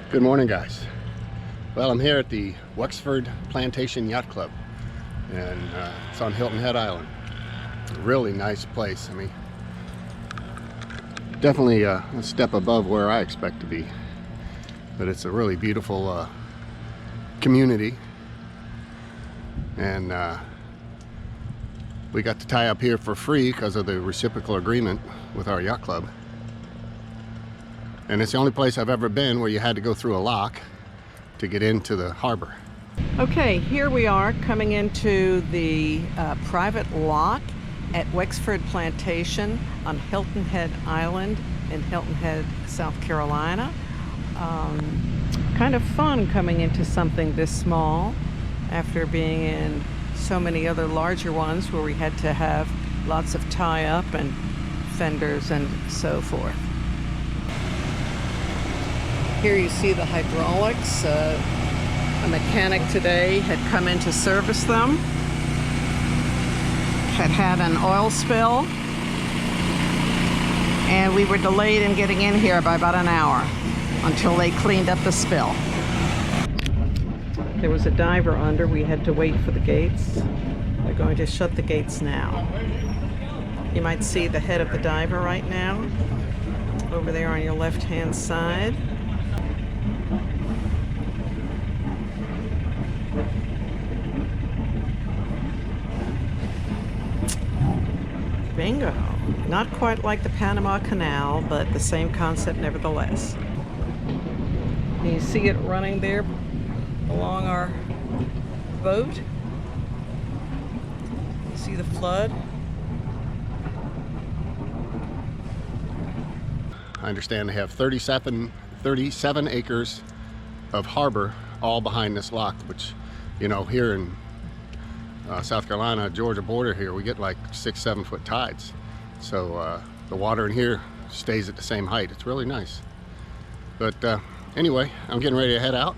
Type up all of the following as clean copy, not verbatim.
Good morning, guys. Well, I'm here at the Wexford Plantation Yacht Club, and it's on Hilton Head Island. A really nice place. I mean, definitely a step above where I expect to be, but it's a really beautiful community, and we got to tie up here for free because of the reciprocal agreement with our yacht club. And it's the only place I've ever been where you had to go through a lock to get into the harbor. Okay, here we are coming into the private lock at Wexford Plantation on Hilton Head Island in Hilton Head, South Carolina. Kind of fun coming into something this small after being in so many other larger ones where we had to have lots of tie-up and fenders and so forth. Here you see the hydraulics. A mechanic today had come in to service them. Had an oil spill, and we were delayed in getting in here by about an hour until they cleaned up the spill. There was a diver under. We had to wait for the gates. They're going to shut the gates now. You might see the head of the diver right now over there on your left-hand side. Bingo. Not quite like the Panama Canal, but the same concept nevertheless. Can you see it running there along our boat? See the flood? I understand they have 37 acres of harbor all behind this lock, which, you know, here in South Carolina, Georgia border here, we get like 6-7 foot tides. So the water in here stays at the same height. It's really nice. But anyway, I'm getting ready to head out.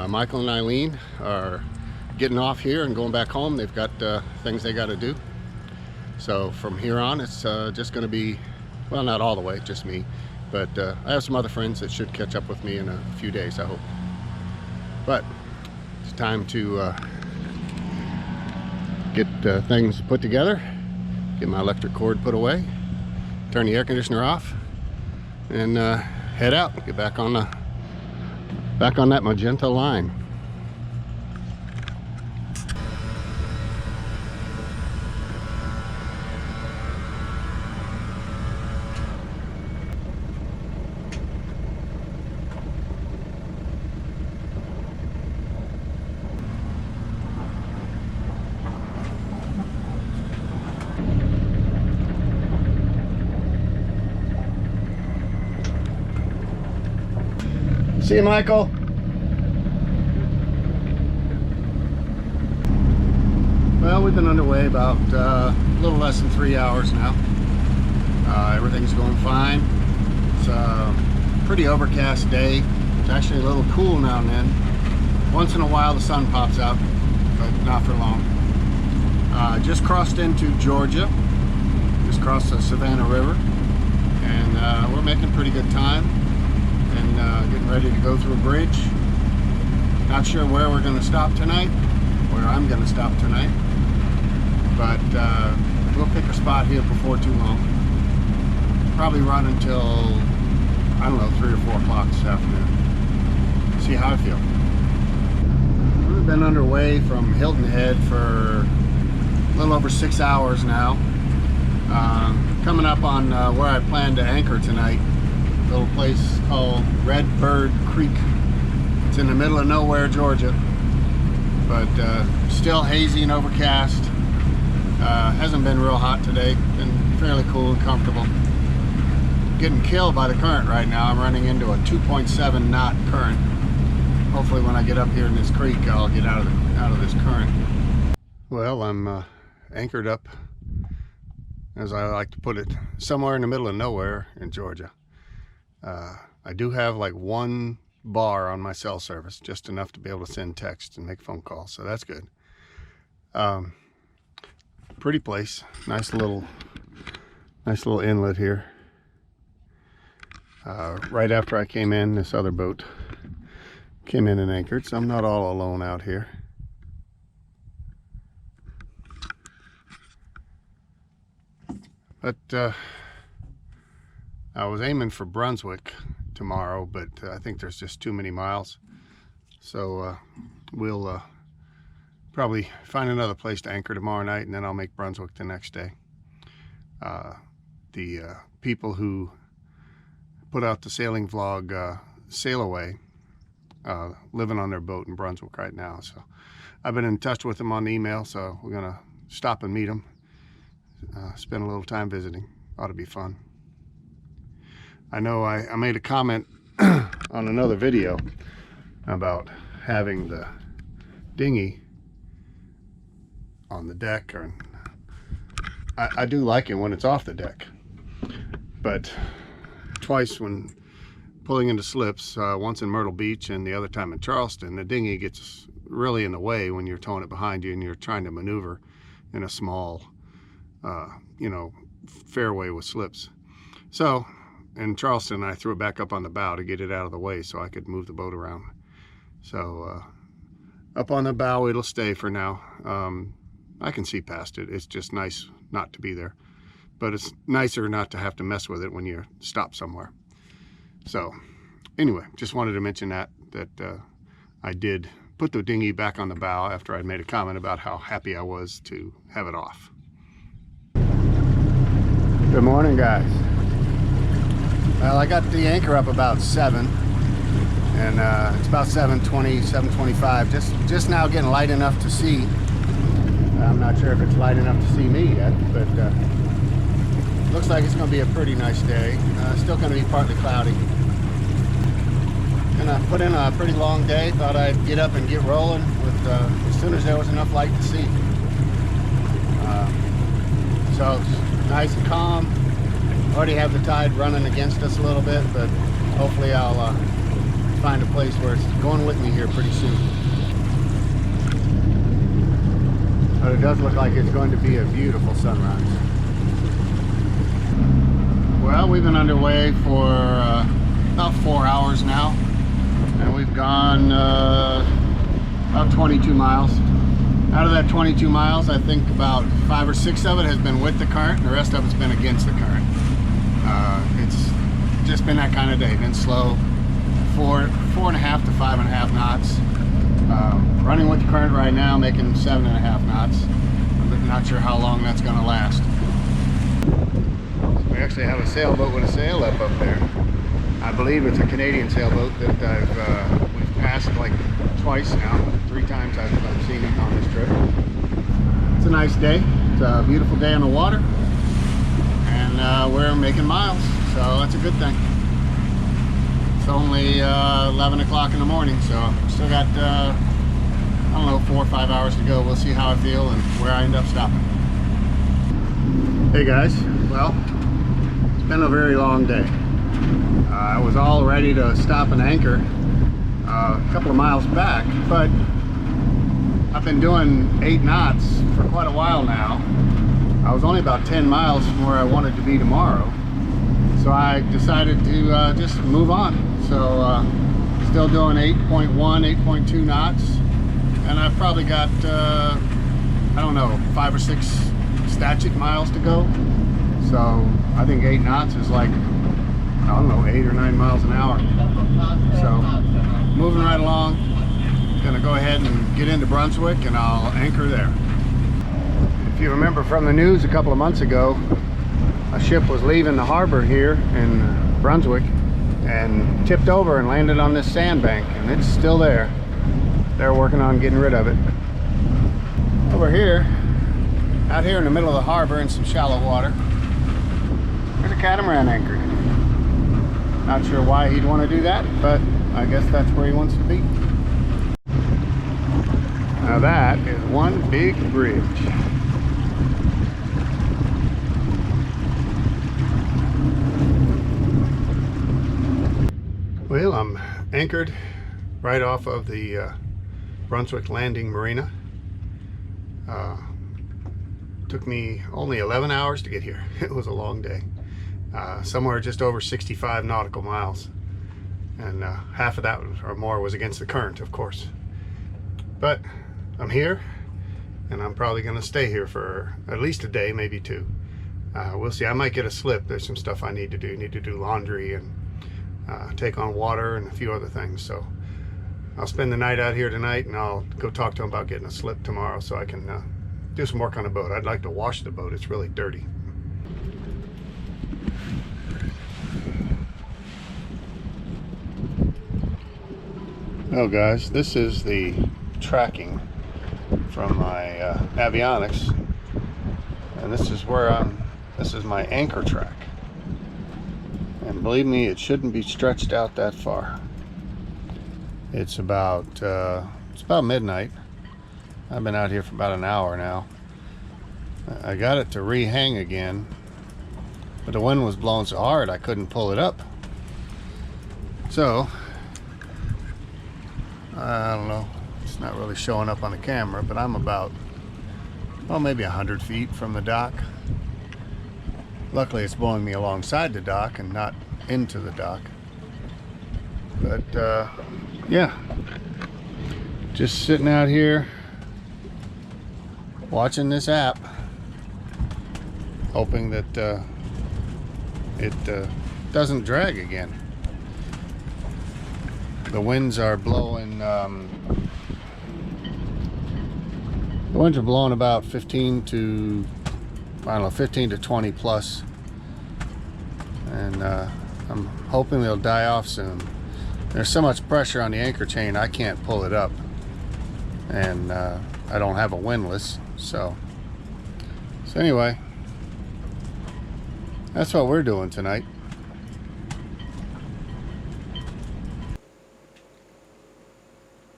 Michael and Eileen are getting off here and going back home. They've got things they got to do. So from here on, it's just going to be, well, not all the way, just me. But I have some other friends that should catch up with me in a few days, I hope. But it's time to get things put together, get my electric cord put away, turn the air conditioner off, and head out. Get back on that magenta line. See you, Michael. Well, we've been underway about a little less than 3 hours now. Everything's going fine. It's a pretty overcast day. It's actually a little cool now and then. Once in a while the sun pops out, but not for long. Just crossed into Georgia. Just crossed the Savannah River. And we're making pretty good time. And getting ready to go through a bridge. Not sure where we're going to stop tonight, where I'm going to stop tonight, but we'll pick a spot here before too long. Probably run until, I don't know, 3 or 4 o'clock this afternoon. See how I feel. We've been underway from Hilton Head for a little over 6 hours now. Coming up on where I plan to anchor tonight. Little place called Red Bird Creek. It's in the middle of nowhere, Georgia, but still hazy and overcast. Hasn't been real hot today. Been fairly cool and comfortable. Getting killed by the current right now. I'm running into a 2.7 knot current. Hopefully when I get up here in this creek, I'll get out of this current. Well, I'm anchored up, as I like to put it, somewhere in the middle of nowhere in Georgia. I do have like 1 bar on my cell service, just enough to be able to send text and make phone calls, so that's good. Pretty place, nice little inlet here. Right after I came in, this other boat came in and anchored, so I'm not all alone out here. But I was aiming for Brunswick tomorrow, but I think there's just too many miles. So we'll probably find another place to anchor tomorrow night, and then I'll make Brunswick the next day. The people who put out the sailing vlog, Sail Away, living on their boat in Brunswick right now. So I've been in touch with them on email, so we're gonna stop and meet them, spend a little time visiting. Ought to be fun. I know I made a comment on another video about having the dinghy on the deck, or I do like it when it's off the deck, but twice when pulling into slips, once in Myrtle Beach and the other time in Charleston, the dinghy gets really in the way when you're towing it behind you and you're trying to maneuver in a small you know, fairway with slips. So in Charleston, I threw it back up on the bow to get it out of the way so I could move the boat around. So up on the bow it'll stay for now. I can see past it. It's just nice not to be there, but it's nicer not to have to mess with it when you stop somewhere. So anyway, just wanted to mention that I did put the dinghy back on the bow after I'd made a comment about how happy I was to have it off. Good morning, guys. Well, I got the anchor up about 7, and it's about 7:20, 7:25. Just now getting light enough to see. I'm not sure if it's light enough to see me yet, but looks like it's going to be a pretty nice day. Still going to be partly cloudy. Gonna put in a pretty long day. Thought I'd get up and get rolling with as soon as there was enough light to see. So it's nice and calm. Already have the tide running against us a little bit, but hopefully I'll find a place where it's going with me here pretty soon. But it does look like it's going to be a beautiful sunrise. Well, we've been underway for about 4 hours now, and we've gone about 22 miles. Out of that 22 miles, I think about 5 or 6 of it has been with the current, and the rest of it's been against the current. It's just been that kind of day. Been slow, 4.5 to 5.5 knots. Running with the current right now, making 7.5 knots. I'm not sure how long that's going to last. So we actually have a sailboat with a sail up there. I believe it's a Canadian sailboat that we've passed like twice now. 3 times I've seen it on this trip. It's a nice day. It's a beautiful day on the water, and we're making miles, so that's a good thing. It's only 11 o'clock in the morning, so still got I don't know, 4 or 5 hours to go. We'll see how I feel and where I end up stopping. Hey guys, well, it's been a very long day. I was all ready to stop and anchor a couple of miles back, but I've been doing 8 knots for quite a while now. I was only about 10 miles from where I wanted to be tomorrow, so I decided to just move on. So still doing 8.1, 8.2 knots, and I've probably got I don't know, 5 or 6 statute miles to go. So I think 8 knots is like, I don't know, 8 or 9 miles an hour. So moving right along. Gonna go ahead and get into Brunswick, and I'll anchor there. If you remember from the news a couple of months ago, a ship was leaving the harbor here in Brunswick and tipped over and landed on this sandbank, and it's still there. They're working on getting rid of it. Over here, out here in the middle of the harbor in some shallow water, there's a catamaran anchored. Not sure why he'd want to do that, but I guess that's where he wants to be. Now that is one big bridge. Well, I'm anchored right off of the Brunswick Landing Marina. Took me only 11 hours to get here. It was a long day. somewhere just over 65 nautical miles. And half of that or more was against the current, of course. But I'm here, and I'm probably going to stay here for at least a day, maybe two. We'll see. I might get a slip. There's some stuff I need to do. Need to do laundry and take on water and a few other things. So I'll spend the night out here tonight, and I'll go talk to him about getting a slip tomorrow so I can do some work on the boat. I'd like to wash the boat. It's really dirty. Well, guys, this is the tracking from my avionics, and this is where this is my anchor track, and believe me, it shouldn't be stretched out that far. It's about midnight. I've been out here for about an hour now. I got it to rehang again, but the wind was blowing so hard I couldn't pull it up. So I don't know, it's not really showing up on the camera, but I'm about, well, maybe 100 feet from the dock. Luckily it's blowing me alongside the dock and not into the dock. But yeah, just sitting out here watching this app, hoping that it doesn't drag again. The winds are blowing, about 15 to, I don't know, 15 to 20 plus. And I'm hoping they'll die off soon. There's so much pressure on the anchor chain, I can't pull it up. And I don't have a windlass, so anyway, that's what we're doing tonight.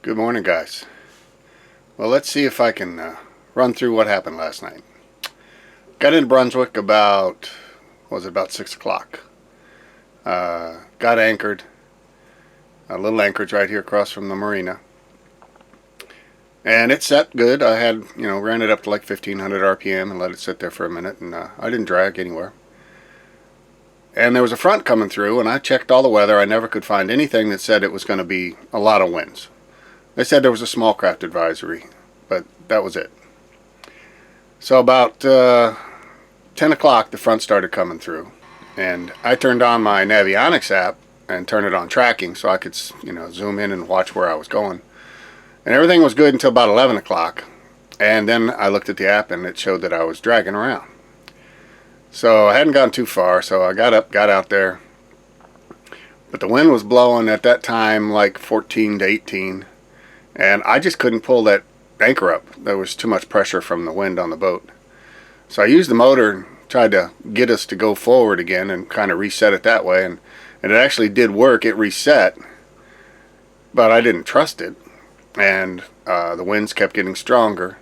Good morning, guys. Well, let's see if I can run through what happened last night. Got into Brunswick about, what was it, about 6 o'clock. Got anchored. A little anchorage right here across from the marina. And it set good. I had, ran it up to like 1500 RPM and let it sit there for a minute, and I didn't drag anywhere. And there was a front coming through, and I checked all the weather. I never could find anything that said it was going to be a lot of winds. They said there was a small craft advisory, but that was it. So about 10 o'clock, the front started coming through, and I turned on my Navionics app and turned it on tracking so I could, zoom in and watch where I was going. And everything was good until about 11 o'clock, and then I looked at the app and it showed that I was dragging around. So I hadn't gone too far, so I got up, got out there, but the wind was blowing at that time like 14 to 18. And I just couldn't pull that anchor up. There was too much pressure from the wind on the boat. So I used the motor and tried to get us to go forward again and kind of reset it that way. And it actually did work. It reset, but I didn't trust it. And the winds kept getting stronger.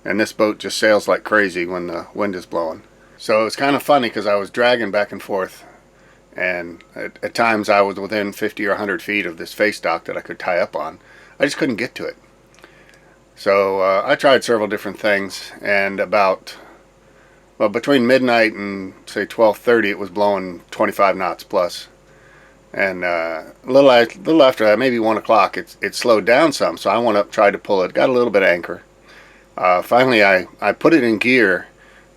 And this boat just sails like crazy when the wind is blowing. So it's kind of funny because I was dragging back and forth. And at times I was within 50 or 100 feet of this face dock that I could tie up on. I just couldn't get to it. So I tried several different things, and between midnight and say 12:30, it was blowing 25 knots plus. And a little after that, maybe 1 o'clock, it slowed down some. So I went up, tried to pull it, got a little bit of anchor. Finally, I put it in gear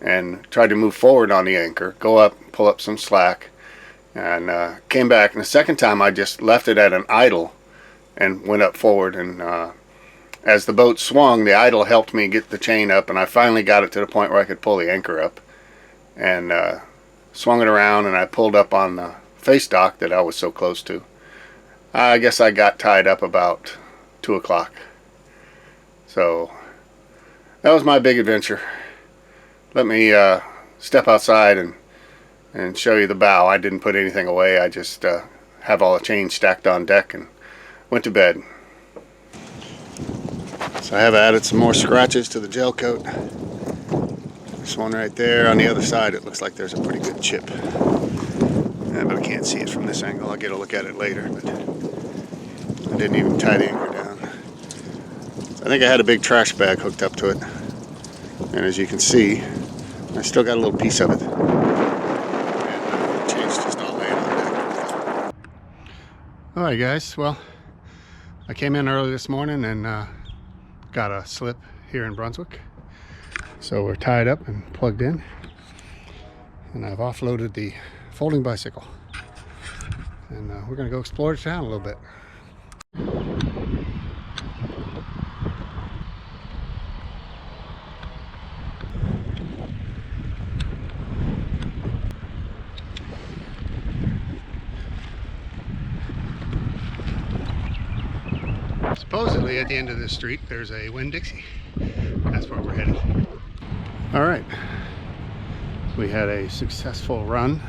and tried to move forward on the anchor, go up, pull up some slack, and came back. And the second time, I just left it at an idle and went up forward, and as the boat swung, the idle helped me get the chain up, and I finally got it to the point where I could pull the anchor up, and swung it around, and I pulled up on the face dock that I was so close to. I guess I got tied up about 2 o'clock. So that was my big adventure. Let me step outside and show you the bow. I didn't put anything away. I just have all the chains stacked on deck and went to bed. So I have added some more scratches to the gel coat. This one right there. On the other side, it looks like there's a pretty good chip. But I can't see it from this angle. I'll get a look at it later. But I didn't even tie the anchor down. So I think I had a big trash bag hooked up to it. And as you can see, I still got a little piece of it. And the chain Alright guys, well, I came in early this morning and got a slip here in Brunswick. So we're tied up and plugged in. And I've offloaded the folding bicycle. And we're going to go explore the town a little bit. Supposedly at the end of this street there's a Winn-Dixie. That's where we're headed. Alright, we had a successful run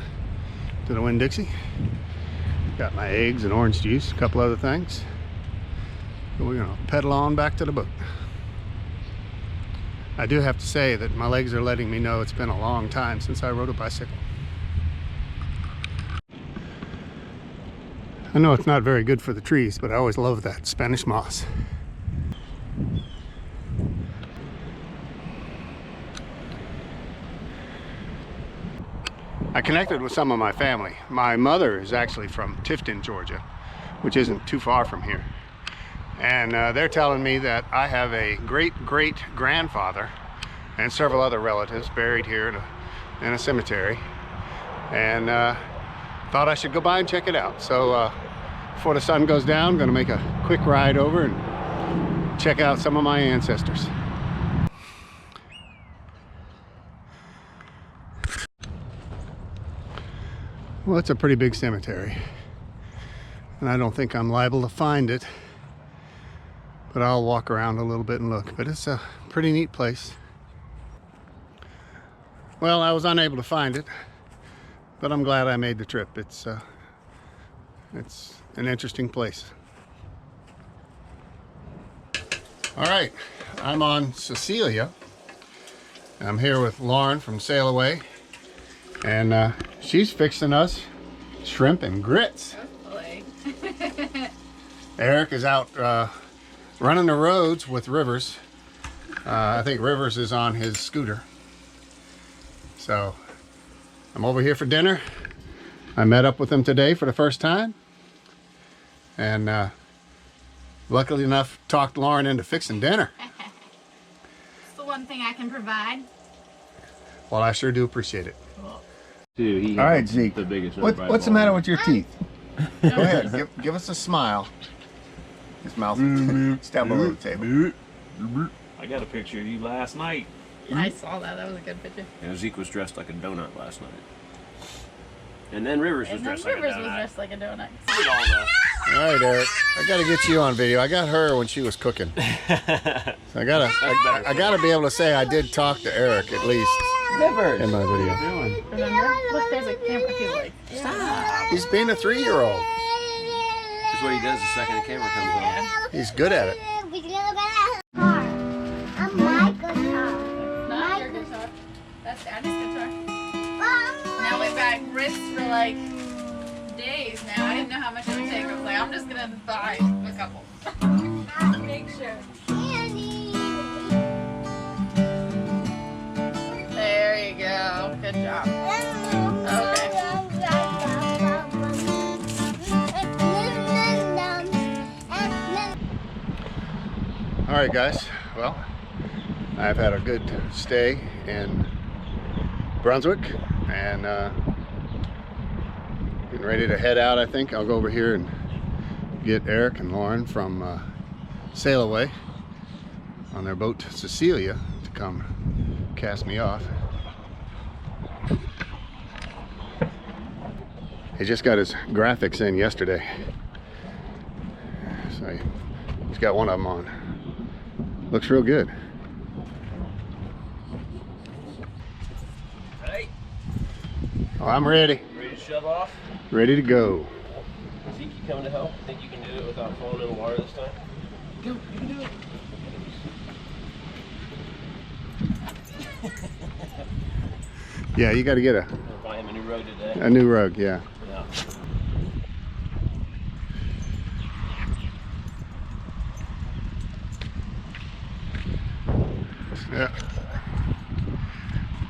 to the Winn-Dixie. Got my eggs and orange juice, a couple other things. But we're gonna pedal on back to the boat. I do have to say that my legs are letting me know it's been a long time since I rode a bicycle. I know it's not very good for the trees, but I always love that Spanish moss. I connected with some of my family. My mother is actually from Tifton, Georgia, which isn't too far from here. And they're telling me that I have a great-great-grandfather and several other relatives buried here in a cemetery. And thought I should go by and check it out. So before the sun goes down, I'm gonna make a quick ride over and check out some of my ancestors. Well, it's a pretty big cemetery, and I don't think I'm liable to find it, but I'll walk around a little bit and look. But it's a pretty neat place. Well, I was unable to find it, but I'm glad I made the trip. It's an interesting place. All right, I'm on Cecilia. I'm here with Lauren from SailAway, and she's fixing us shrimp and grits. Hopefully. Eric is out running the roads with Rivers. I think Rivers is on his scooter. So I'm over here for dinner. I met up with him today for the first time, and luckily enough talked Lauren into fixing dinner. It's the one thing I can provide. Well, I sure do appreciate it. Dude, all right, Zeke, the biggest what's the matter with your teeth? Go ahead, give us a smile. His mouth is down below the table. I got a picture of you last night. I saw that. That was a good picture. Yeah, Zeke was dressed like a donut last night. And then Rivers was dressed like a donut. Rivers was dressed like a donut. All right, Eric, I gotta get you on video. I got her when she was cooking. So I gotta be able to say I did talk to Eric at least Rivers in my video. Remember? Look, there's a camera. He's like, stop. He's being a 3-year-old. That's what he does the second the camera comes on. He's good at it. Not your guitar. That's Daddy's guitar. Now we've got grits for like days now. I didn't know how much it would take. I was like, I'm just gonna buy a couple. Make sure. There you go. Good job. Okay. All right, guys. Well, I've had a good stay in Brunswick, and getting ready to head out. I think I'll go over here and get Eric and Lauren from SailAway on their boat Cecilia to come cast me off. He just got his graphics in yesterday, so he's got one of them on. Looks real good. Hey. Oh, I'm ready. Ready to shove off? Ready to go. Zeke, you coming to help? Think you can do it without falling in the water this time? Go, you can do it. Yeah, you got to get I'm gonna buy him a new rug today. a new rug. Yeah. Yeah. Yeah.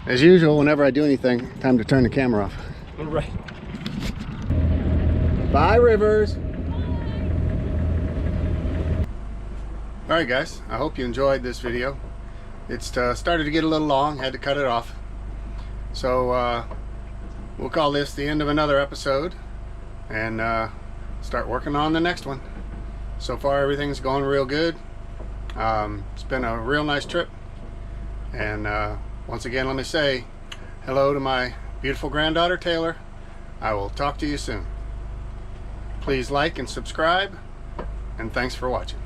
As usual, whenever I do anything, time to turn the camera off. Right. Bye, Rivers. Alright guys, I hope you enjoyed this video. It's started to get a little long, had to cut it off. So we'll call this the end of another episode and start working on the next one. So far everything's going real good. It's been a real nice trip. And once again, let me say hello to my beautiful granddaughter Taylor. I will talk to you soon. Please like and subscribe, and thanks for watching.